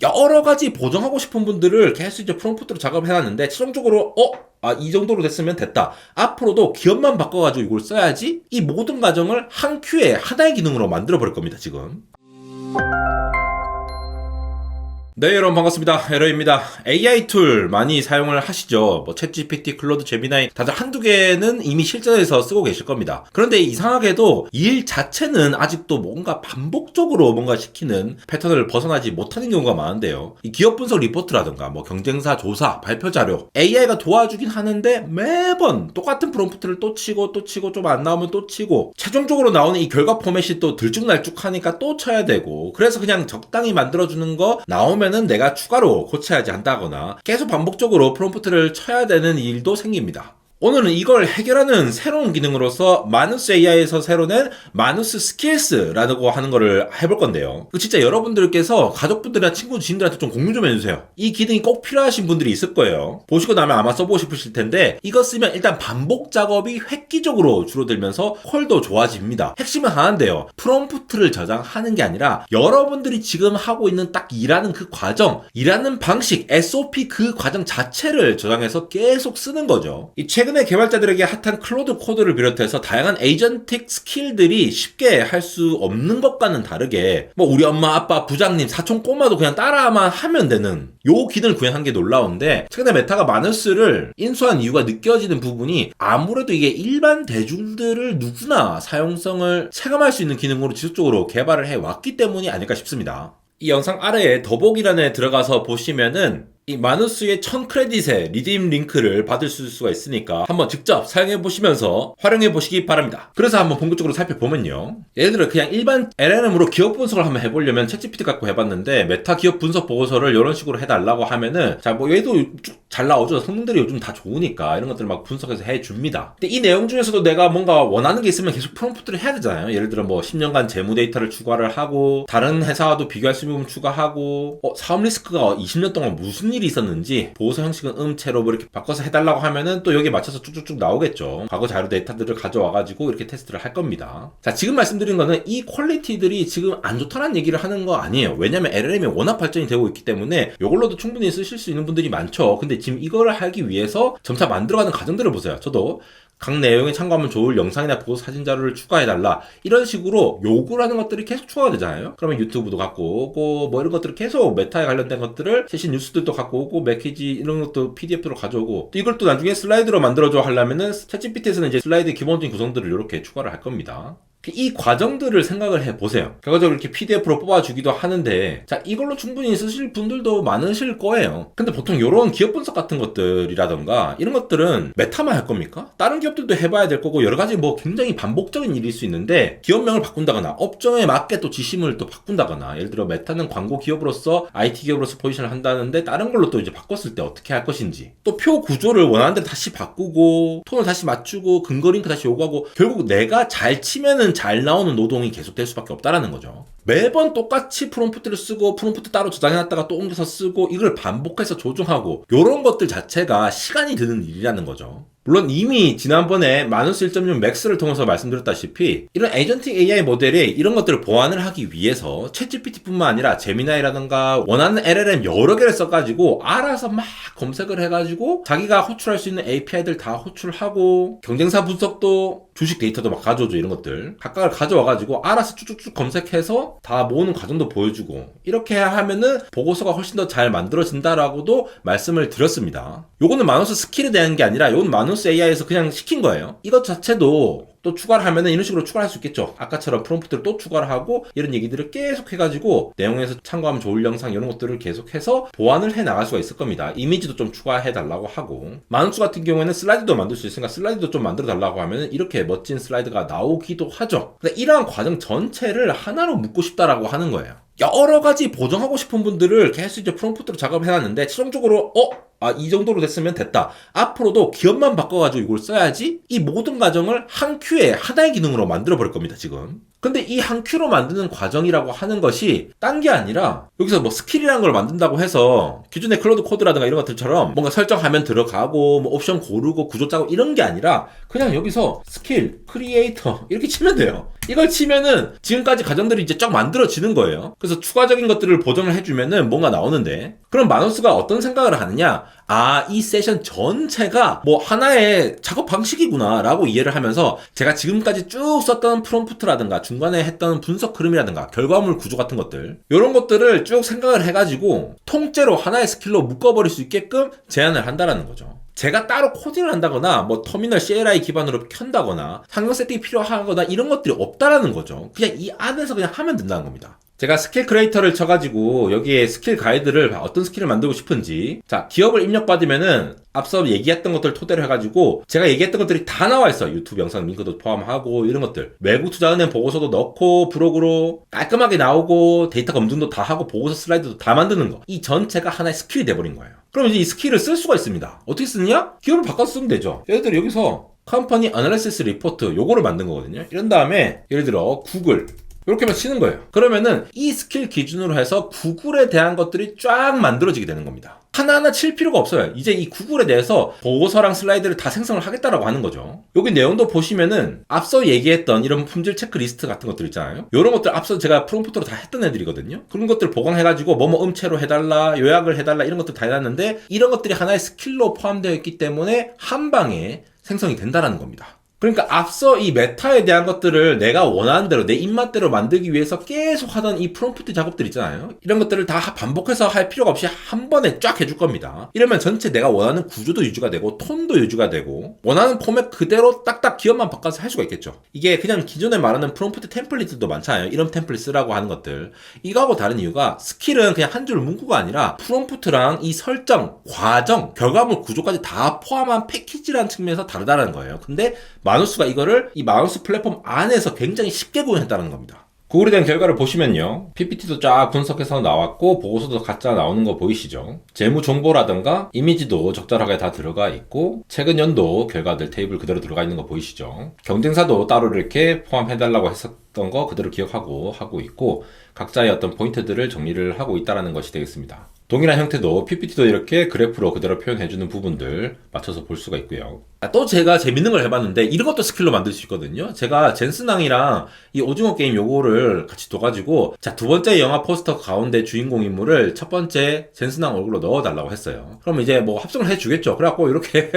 여러 가지 보정하고 싶은 분들을 계속 이제 프롬프트로 작업을 해놨는데, 최종적으로, 이 정도로 됐으면 됐다. 앞으로도 기업만 바꿔가지고 이걸 써야지. 이 모든 과정을 한 큐에 하나의 기능으로 만들어버릴 겁니다, 지금. 네, 여러분 반갑습니다. 에러입니다. AI 툴 많이 사용을 하시죠? 뭐 챗GPT, 클로드, 제미나이 다들 한두 개는 이미 실전에서 쓰고 계실 겁니다. 그런데 이상하게도 일 자체는 아직도 뭔가 반복적으로 뭔가 시키는 패턴을 벗어나지 못하는 경우가 많은데요. 이 기업 분석 리포트라든가 뭐 경쟁사 조사, 발표 자료 AI가 도와주긴 하는데 매번 똑같은 프롬프트를 또 치고 좀 안 나오면 또 치고, 최종적으로 나오는 이 결과 포맷이 또 들쭉날쭉하니까 또 쳐야 되고, 그래서 그냥 적당히 만들어주는 거 나오면은 내가 추가로 고쳐야지 한다거나 계속 반복적으로 프롬프트를 쳐야 되는 일도 생깁니다. 오늘은 이걸 해결하는 새로운 기능으로서 마누스 AI에서 새로 낸 마누스 스킬스라고 하는 거를 해볼 건데요. 진짜 여러분들께서 가족분들이나 친구, 지인들한테 좀 공유 좀 해주세요. 이 기능이 꼭 필요하신 분들이 있을 거예요. 보시고 나면 아마 써보고 싶으실 텐데, 이거 쓰면 일단 반복 작업이 획기적으로 줄어들면서 퀄도 좋아집니다. 핵심은 하나인데요. 프롬프트를 저장하는 게 아니라 여러분들이 지금 하고 있는 딱 일하는 그 과정, 일하는 방식, SOP 그 과정 자체를 저장해서 계속 쓰는 거죠. 이 최근에 개발자들에게 핫한 클로드 코드를 비롯해서 다양한 에이전틱 스킬들이 쉽게 할 수 없는 것과는 다르게, 뭐 우리 엄마, 아빠, 부장님, 사촌 꼬마도 그냥 따라만 하면 되는 요 기능을 구현한 게 놀라운데, 최근에 메타가 마누스를 인수한 이유가 느껴지는 부분이 아무래도 이게 일반 대중들을 누구나 사용성을 체감할 수 있는 기능으로 지속적으로 개발을 해왔기 때문이 아닐까 싶습니다. 이 영상 아래에 더보기란에 들어가서 보시면은 이 마누스의 1000 크레딧의 리딤 링크를 받을 수가 있으니까 한번 직접 사용해 보시면서 활용해 보시기 바랍니다. 그래서 한번 본격적으로 살펴보면요, 예를 들어 그냥 일반 LLM으로 기업 분석을 한번 해보려면 챗GPT 갖고 해봤는데, 메타 기업 분석 보고서를 이런 식으로 해달라고 하면은 자, 뭐 얘도 잘 나오죠. 성능들이 요즘 다 좋으니까 이런 것들을 막 분석해서 해줍니다. 근데 이 내용 중에서도 내가 뭔가 원하는 게 있으면 계속 프롬프트를 해야 되잖아요. 예를 들어 뭐 10년간 재무 데이터를 추가를 하고, 다른 회사와도 비교할 수 있는 부분 추가하고, 사업 리스크가 20년 동안 무슨 일이 있었는지 보고서 형식은 음체로 뭐 이렇게 바꿔서 해달라고 하면은 또 여기에 맞춰서 쭉쭉쭉 나오겠죠. 과거 자료 데이터들을 가져와가지고 이렇게 테스트를 할 겁니다. 자, 지금 말씀드린 거는 이 퀄리티들이 지금 안 좋다는 얘기를 하는 거 아니에요. 왜냐면 LLM이 워낙 발전이 되고 있기 때문에 이걸로도 충분히 쓰실 수 있는 분들이 많죠. 근데 지금 이거를 하기 위해서 점차 만들어가는 과정들을 보세요. 저도 각 내용에 참고하면 좋을 영상이나 보고서 사진 자료를 추가해달라, 이런 식으로 요구를 하는 것들이 계속 추가가 되잖아요. 그러면 유튜브도 갖고 오고, 뭐 이런 것들을 계속 메타에 관련된 것들을 최신 뉴스들도 갖고 오고, 매키지 이런 것도 PDF로 가져오고, 또 이걸 또 나중에 슬라이드로 만들어줘 하려면은 챗GPT에서는 이제 슬라이드 기본적인 구성들을 이렇게 추가를 할 겁니다. 이 과정들을 생각을 해보세요. 결과적으로 이렇게 PDF로 뽑아주기도 하는데, 자, 이걸로 충분히 쓰실 분들도 많으실 거예요. 근데 보통 이런 기업 분석 같은 것들이라던가 이런 것들은 메타만 할 겁니까? 다른 기업들도 해봐야 될 거고, 여러 가지 뭐 굉장히 반복적인 일일 수 있는데, 기업명을 바꾼다거나 업종에 맞게 또 지심을 또 바꾼다거나, 예를 들어 메타는 광고 기업으로서 IT 기업으로서 포지션을 한다는데 다른 걸로 또 이제 바꿨을 때 어떻게 할 것인지, 또 표 구조를 원하는 대로 다시 바꾸고, 톤을 다시 맞추고, 근거 링크 다시 요구하고, 결국 내가 잘 치면은 잘 나오는 노동이 계속될 수밖에 없다라는 거죠. 매번 똑같이 프롬프트를 쓰고, 프롬프트 따로 저장해놨다가 또 옮겨서 쓰고, 이걸 반복해서 조정하고, 이런 것들 자체가 시간이 드는 일이라는 거죠. 물론 이미 지난번에 마누스 1.6 맥스를 통해서 말씀드렸다시피, 이런 에이전틱 AI 모델이 이런 것들을 보완을 하기 위해서 챗GPT뿐만 아니라 제미나이라든가 원하는 LLM 여러 개를 써가지고 알아서 막 검색을 해가지고 자기가 호출할 수 있는 API들 다 호출하고, 경쟁사 분석도 주식 데이터도 막 가져오죠. 이런 것들 각각을 가져와가지고 알아서 쭉쭉쭉 검색해서 다 모으는 과정도 보여주고, 이렇게 하면은 보고서가 훨씬 더 잘 만들어진다라고도 말씀을 드렸습니다. 요거는 마누스 스킬에 대한 게 아니라 요건 마누스 AI에서 그냥 시킨 거예요. 이것 자체도 또 추가를 하면은 이런 식으로 추가를 할 수 있겠죠. 아까처럼 프롬프트를 또 추가를 하고, 이런 얘기들을 계속 해가지고 내용에서 참고하면 좋을 영상 이런 것들을 계속해서 보완을 해 나갈 수가 있을 겁니다. 이미지도 좀 추가해 달라고 하고, 마누스 같은 경우에는 슬라이드도 만들 수 있으니까 슬라이드도 좀 만들어 달라고 하면은 이렇게 멋진 슬라이드가 나오기도 하죠. 근데 이러한 과정 전체를 하나로 묶고 싶다라고 하는 거예요. 여러 가지 보정하고 싶은 분들을 계속 이제 프롬프트로 작업을 해놨는데, 최종적으로 이 정도로 됐으면 됐다. 앞으로도 기업만 바꿔가지고 이걸 써야지. 이 모든 과정을 한 큐에 하나의 기능으로 만들어버릴 겁니다, 지금. 근데 이 한 큐로 만드는 과정이라고 하는 것이 딴 게 아니라 여기서 뭐 스킬이라는 걸 만든다고 해서 기존의 클로드 코드라든가 이런 것들처럼 뭔가 설정하면 들어가고 뭐 옵션 고르고 구조 짜고 이런 게 아니라 그냥 여기서 스킬, 크리에이터 이렇게 치면 돼요. 이걸 치면은 지금까지 과정들이 이제 쫙 만들어지는 거예요. 그래서 추가적인 것들을 보정을 해주면은 뭔가 나오는데, 그럼 마누스가 어떤 생각을 하느냐? 아, 이 세션 전체가 뭐 하나의 작업 방식이구나 라고 이해를 하면서 제가 지금까지 쭉 썼던 프롬프트라든가 중간에 했던 분석 흐름이라든가 결과물 구조 같은 것들, 이런 것들을 쭉 생각을 해가지고 통째로 하나의 스킬로 묶어버릴 수 있게끔 제안을 한다라는 거죠. 제가 따로 코딩을 한다거나 뭐 터미널 CLI 기반으로 켠다거나 상용 세팅이 필요하거나 이런 것들이 없다라는 거죠. 그냥 이 안에서 그냥 하면 된다는 겁니다. 제가 스킬 크리에이터를 쳐가지고 여기에 스킬 가이드를 어떤 스킬을 만들고 싶은지, 자, 기업을 입력받으면은 앞서 얘기했던 것들 토대로 해가지고 제가 얘기했던 것들이 다 나와 있어요. 유튜브 영상 링크도 포함하고 이런 것들, 외국투자은행 보고서도 넣고 브로그로 깔끔하게 나오고 데이터 검증도 다 하고 보고서 슬라이드도 다 만드는 거, 이 전체가 하나의 스킬이 돼버린 거예요. 그럼 이제 이 스킬을 쓸 수가 있습니다. 어떻게 쓰느냐? 기업을 바꿔서 쓰면 되죠. 예를 들어 여기서 컴퍼니 어널리시스 리포트 요거를 만든 거거든요. 이런 다음에 예를 들어 구글 이렇게만 치는 거예요. 그러면은 이 스킬 기준으로 해서 구글에 대한 것들이 쫙 만들어지게 되는 겁니다. 하나하나 칠 필요가 없어요. 이제 이 구글에 대해서 보고서랑 슬라이드를 다 생성을 하겠다라고 하는 거죠. 여기 내용도 보시면은 앞서 얘기했던 이런 품질 체크리스트 같은 것들 있잖아요. 이런 것들 앞서 제가 프롬프트로 다 했던 애들이거든요. 그런 것들 보강해가지고 뭐뭐 음체로 해달라, 요약을 해달라 이런 것들 다 해놨는데 이런 것들이 하나의 스킬로 포함되어 있기 때문에 한 방에 생성이 된다라는 겁니다. 그러니까 앞서 이 메타에 대한 것들을 내가 원하는 대로 내 입맛대로 만들기 위해서 계속 하던 이 프롬프트 작업들 있잖아요. 이런 것들을 다 반복해서 할 필요가 없이 한 번에 쫙 해줄 겁니다. 이러면 전체 내가 원하는 구조도 유지가 되고 톤도 유지가 되고 원하는 포맷 그대로 딱딱 기업만 바꿔서 할 수가 있겠죠. 이게 그냥 기존에 말하는 프롬프트 템플릿도 많잖아요. 이런 템플릿 쓰라고 하는 것들. 이거하고 다른 이유가 스킬은 그냥 한 줄 문구가 아니라 프롬프트랑 이 설정, 과정, 결과물 구조까지 다 포함한 패키지라는 측면에서 다르다는 거예요. 근데 마누스가 이거를 이 마누스 플랫폼 안에서 굉장히 쉽게 구현했다는 겁니다. 구글에 대한 결과를 보시면요, PPT도 쫙 분석해서 나왔고 보고서도 각자 나오는 거 보이시죠? 재무 정보라든가 이미지도 적절하게 다 들어가 있고 최근 연도 결과들 테이블 그대로 들어가 있는 거 보이시죠? 경쟁사도 따로 이렇게 포함해달라고 했었던 거 그대로 기억하고 하고 있고 각자의 어떤 포인트들을 정리를 하고 있다는 것이 되겠습니다. 동일한 형태도 PPT도 이렇게 그래프로 그대로 표현해주는 부분들 맞춰서 볼 수가 있고요. 또 제가 재밌는 걸 해봤는데 이런 것도 스킬로 만들 수 있거든요. 제가 젠스낭이랑 이 오징어 게임 요거를 같이 둬가지고 자, 두 번째 영화 포스터 가운데 주인공 인물을 첫 번째 젠스낭 얼굴로 넣어달라고 했어요. 그럼 이제 뭐 합성을 해주겠죠. 그래갖고 이렇게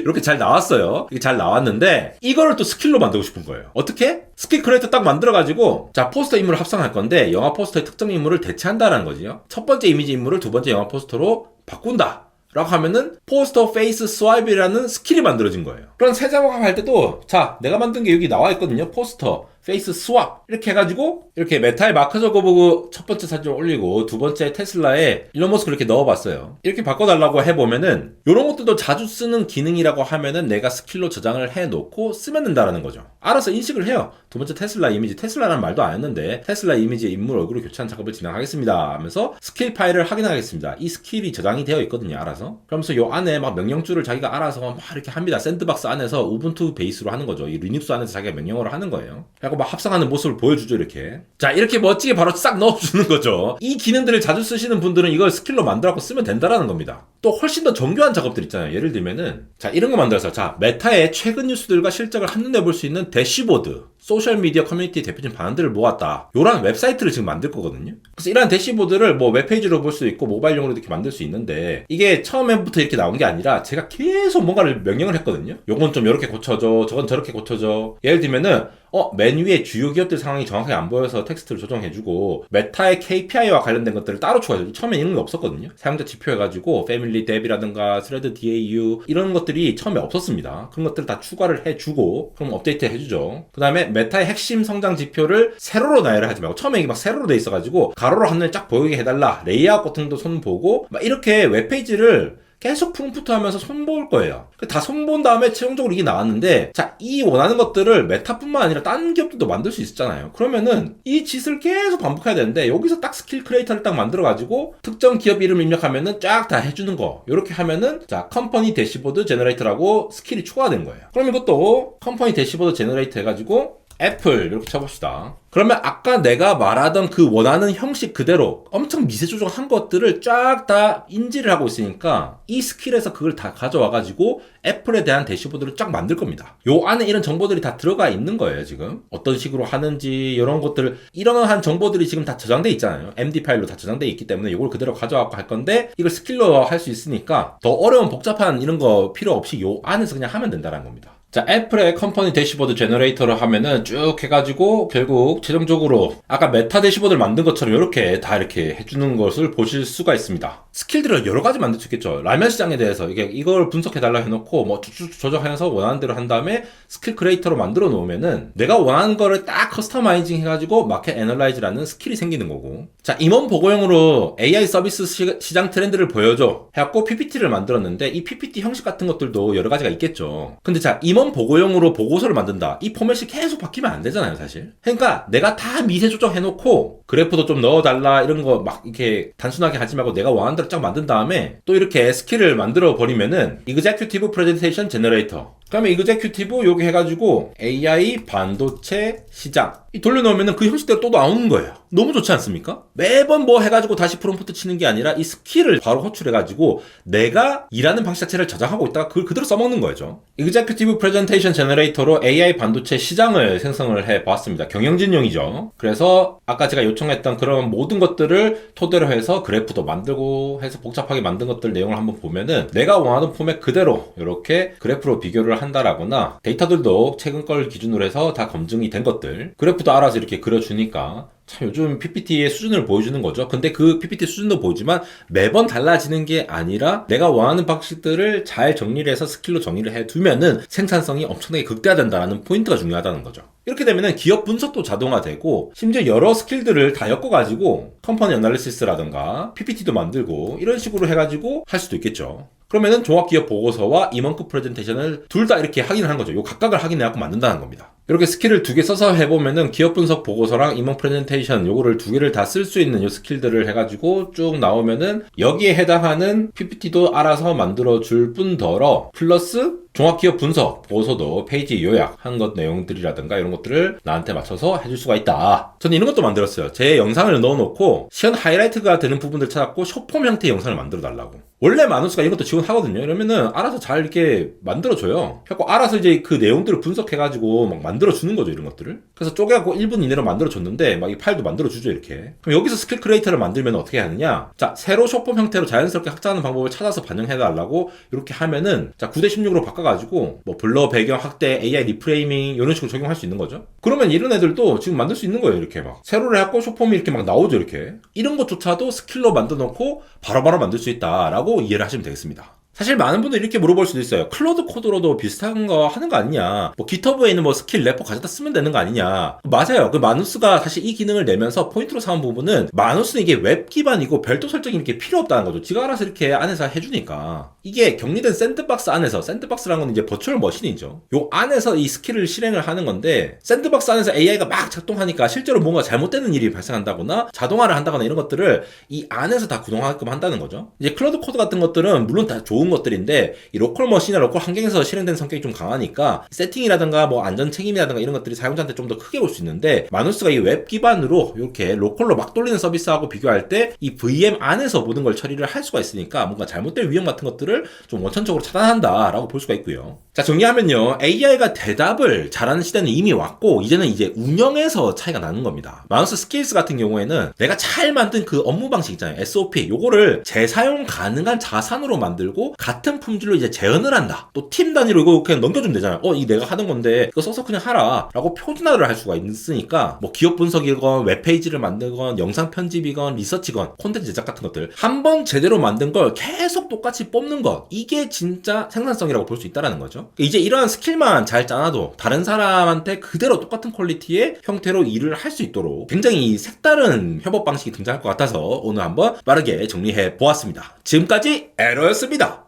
이렇게 잘 나왔어요. 이게 잘 나왔는데 이거를 또 스킬로 만들고 싶은 거예요. 어떻게? 스킬 크리에이터 딱 만들어가지고 자, 포스터 인물을 합성할 건데 영화 포스터의 특정 인물을 대체한다는 거지요. 첫 번째 이미지 인물을 두 번째 영화 포스터로 바꾼다 라고 하면은 포스터 페이스 스와이프라는 스킬이 만들어진 거예요. 그럼 새 작업할 때도 자, 내가 만든 게 여기 나와 있거든요. 포스터 페이스 스왑 이렇게 해가지고 이렇게 메타의 마크 저거보고 첫 번째 사진을 올리고 두 번째 테슬라에 일론 머스크를 이렇게 넣어봤어요. 이렇게 바꿔달라고 해보면은 이런 것들도 자주 쓰는 기능이라고 하면은 내가 스킬로 저장을 해놓고 쓰면 된다라는 거죠. 알아서 인식을 해요. 두 번째 테슬라 이미지, 테슬라라는 말도 안 했는데 테슬라 이미지의 인물 얼굴을 교체한 작업을 진행하겠습니다 하면서 스킬 파일을 확인하겠습니다. 이 스킬이 저장이 되어 있거든요. 알아서. 그러면서 요 안에 막 명령줄을 자기가 알아서 막 이렇게 합니다. 샌드박스 안에서 우분투 베이스로 하는 거죠. 이 리눅스 안에서 자기가 명령어를 하는 거예요. 막 합성하는 모습을 보여주죠. 이렇게 자, 이렇게 멋지게 바로 싹 넣어주는 거죠. 이 기능들을 자주 쓰시는 분들은 이걸 스킬로 만들어갖고 쓰면 된다라는 겁니다. 또 훨씬 더 정교한 작업들 있잖아요. 예를 들면은 자, 이런 거 만들어서 자, 메타의 최근 뉴스들과 실적을 한눈에 볼 수 있는 대시보드, 소셜미디어 커뮤니티 대표적인 반응들을 모았다, 요런 웹사이트를 지금 만들 거거든요. 그래서 이러한 대시보드를 뭐 웹페이지로 볼 수 있고 모바일용으로도 이렇게 만들 수 있는데 이게 처음에부터 이렇게 나온 게 아니라 제가 계속 뭔가를 명령을 했거든요. 요건 좀 이렇게 고쳐줘, 저건 저렇게 고쳐줘. 예를 들면은 맨 위에 주요 기업들 상황이 정확하게 안 보여서 텍스트를 조정해주고 메타의 KPI와 관련된 것들을 따로 추가해줘. 처음에 이런 게 없었거든요. 사용자 지표 해가지고 패밀리 뎁이라든가 스레드 DAU 이런 것들이 처음에 없었습니다. 그런 것들을 다 추가를 해주고 그럼 업데이트 해주죠. 그 다음에 메타의 핵심 성장 지표를 세로로 나열을 하지 말고 처음에 이게 막 세로로 돼 있어가지고 가로로 한눈에 쫙 보이게 해달라. 레이아웃 같은 것도 손보고 막 이렇게 웹페이지를 계속 프롬프트 하면서 손볼 거예요. 다 손본 다음에 최종적으로 이게 나왔는데 자, 이 원하는 것들을 메타뿐만 아니라 다른 기업들도 만들 수 있잖아요. 그러면은 이 짓을 계속 반복해야 되는데 여기서 딱 스킬 크리에이터를 딱 만들어가지고 특정 기업 이름 입력하면은 쫙 다 해주는 거. 이렇게 하면은 자, 컴퍼니 대시보드 제너레이터라고 스킬이 추가된 거예요. 그럼 이것도 컴퍼니 대시보드 제너레이터 해가지고 애플 이렇게 쳐봅시다. 그러면 아까 내가 말하던 그 원하는 형식 그대로 엄청 미세 조정한 것들을 쫙 다 인지를 하고 있으니까 이 스킬에서 그걸 다 가져와가지고 애플에 대한 대시보드를 쫙 만들 겁니다. 요 안에 이런 정보들이 다 들어가 있는 거예요, 지금. 어떤 식으로 하는지, 이런 것들, 이러한 정보들이 지금 다 저장돼 있잖아요. MD 파일로 다 저장돼 있기 때문에 이걸 그대로 가져와서 할 건데, 이걸 스킬로 할 수 있으니까 더 어려운 복잡한 이런 거 필요 없이 요 안에서 그냥 하면 된다는 겁니다. 자, 애플의 컴퍼니 대시보드 제너레이터를 하면은 쭉 해가지고 결국 최종적으로 아까 메타 대시보드를 만든 것처럼 이렇게 다 이렇게 해주는 것을 보실 수가 있습니다. 스킬들을 여러 가지 만들 수 있겠죠. 라면 시장에 대해서 이걸 분석해달라 해놓고 뭐 쭉쭉 조정해서 원하는 대로 한 다음에 스킬 크리에이터로 만들어 놓으면은 내가 원하는 거를 딱 커스터마이징 해가지고 마켓 애널라이즈라는 스킬이 생기는 거고. 자, 임원 보고용으로 AI 서비스 시장 트렌드를 보여줘 해갖고 PPT를 만들었는데 이 PPT 형식 같은 것들도 여러 가지가 있겠죠. 근데 자, 임원 보고용으로 보고서를 만든다. 이 포맷이 계속 바뀌면 안 되잖아요, 사실. 그러니까 내가 다 미세 조정해놓고 그래프도 좀 넣어달라 이런 거 막 이렇게 단순하게 하지 말고 내가 원하는 대로 쫙 만든 다음에 또 이렇게 스킬을 만들어 버리면은 Executive Presentation Generator. 그러면 Executive 여기 해가지고 AI 반도체 시장 이 돌려놓으면은 그 형식대로 또 나오는 거예요. 너무 좋지 않습니까? 매번 뭐 해가지고 다시 프롬프트 치는 게 아니라 이 스킬을 바로 호출해가지고 내가 일하는 방식 자체를 저장하고 있다가 그걸 그대로 써먹는 거죠. Executive Presentation Generator로 AI 반도체 시장을 생성을 해봤습니다. 경영진용이죠. 그래서 아까 제가 요청했던 그런 모든 것들을 토대로 해서 그래프도 만들고 해서 복잡하게 만든 것들 내용을 한번 보면은 내가 원하는 포맷 그대로 이렇게 그래프로 비교를 한다라거나 데이터들도 최근 걸 기준으로 해서 다 검증이 된 것들 그래프도 알아서 이렇게 그려주니까 참 요즘 PPT의 수준을 보여주는 거죠. 근데 그 PPT 수준도 보이지만 매번 달라지는 게 아니라 내가 원하는 방식들을 잘 정리를 해서 스킬로 정리를 해두면은 생산성이 엄청나게 극대화된다는 포인트가 중요하다는 거죠. 이렇게 되면은 기업 분석도 자동화되고 심지어 여러 스킬들을 다 엮어가지고 컴퍼니 애널리시스라든가 PPT도 만들고 이런 식으로 해가지고 할 수도 있겠죠. 그러면은 종합기업 보고서와 임원급 프레젠테이션을 둘 다 이렇게 확인을 한 거죠. 요 각각을 확인해갖고 만든다는 겁니다. 이렇게 스킬을 2개 써서 해보면은 기업 분석 보고서랑 임원 프레젠테이션 요거를 2개를 다 쓸 수 있는 요 스킬들을 해가지고 쭉 나오면은 여기에 해당하는 PPT도 알아서 만들어줄 뿐더러 플러스 종합기업 분석 보고서도 페이지 요약한 것 내용들이라든가 이런 것들을 나한테 맞춰서 해줄 수가 있다. 저는 이런 것도 만들었어요. 제 영상을 넣어놓고 시연 하이라이트가 되는 부분들 찾았고 숏폼 형태의 영상을 만들어 달라고. 원래 마누스가 이런 것도 지원하거든요. 이러면은 알아서 잘 이렇게 만들어줘요. 그래갖고 알아서 이제 그 내용들을 분석해가지고 막 만들어주는 거죠, 이런 것들을. 그래서 쪼개갖고 1분 이내로 만들어줬는데 막 이 파일도 만들어주죠, 이렇게. 그럼 여기서 스킬 크리에이터를 만들면 어떻게 하느냐? 자, 새로 숏폼 형태로 자연스럽게 확장하는 방법을 찾아서 반영해달라고 이렇게 하면은 자, 9대16으로 바꿔가지고 뭐 블러 배경 확대, AI 리프레이밍 이런 식으로 적용할 수 있는 거죠. 그러면 이런 애들도 지금 만들 수 있는 거예요, 이렇게 막. 세로를 해갖고 숏폼이 이렇게 막 나오죠, 이렇게. 이런 것조차도 스킬로 만들어놓고 바로바로 만들 수 있다라고 이해를 하시면 되겠습니다. 사실 많은 분들이 이렇게 물어볼 수도 있어요. 클로드 코드로도 비슷한 거 하는 거 아니냐? 뭐 기터브에 있는 뭐 스킬 래퍼 가져다 쓰면 되는 거 아니냐? 맞아요. 그 마누스가 사실 이 기능을 내면서 포인트로 삼은 부분은 마누스는 이게 웹 기반이고 별도 설정이 이렇게 필요 없다는 거죠. 지가 알아서 이렇게 안에서 해주니까. 이게 격리된 샌드박스 안에서, 샌드박스라는 건 이제 버추얼 머신이죠. 요 안에서 이 스킬을 실행을 하는 건데 샌드박스 안에서 AI가 막 작동하니까 실제로 뭔가 잘못되는 일이 발생한다거나 자동화를 한다거나 이런 것들을 이 안에서 다 구동하게끔 한다는 거죠. 이제 클로드 코드 같은 것들은 물론 다 좋은 것들인데 이 로컬 머신이나 로컬 환경에서 실행된 성격이 좀 강하니까 세팅이라든가 뭐 안전 책임이라든가 이런 것들이 사용자한테 좀 더 크게 올 수 있는데 마누스가 이 웹 기반으로 이렇게 로컬로 막 돌리는 서비스하고 비교할 때 이 VM 안에서 모든 걸 처리를 할 수가 있으니까 뭔가 잘못될 위험 같은 것들을 좀 원천적으로 차단한다라고 볼 수가 있고요. 자, 정리하면요. AI가 대답을 잘하는 시대는 이미 왔고 이제는 이제 운영에서 차이가 나는 겁니다. 마누스 스킬스 같은 경우에는 내가 잘 만든 그 업무 방식 있잖아요. SOP 요거를 재사용 가능한 자산으로 만들고 같은 품질로 이제 재현을 한다. 또 팀 단위로 이거 그냥 넘겨주면 되잖아요. 이 내가 하는 건데 이거 써서 그냥 하라 라고 표준화를 할 수가 있으니까 뭐 기업 분석이건 웹페이지를 만들건 영상 편집이건 리서치건 콘텐츠 제작 같은 것들 한 번 제대로 만든 걸 계속 똑같이 뽑는 것 이게 진짜 생산성이라고 볼 수 있다는 거죠. 이제 이러한 스킬만 잘 짜놔도 다른 사람한테 그대로 똑같은 퀄리티의 형태로 일을 할 수 있도록 굉장히 색다른 협업 방식이 등장할 것 같아서 오늘 한번 빠르게 정리해 보았습니다. 지금까지 에러였습니다.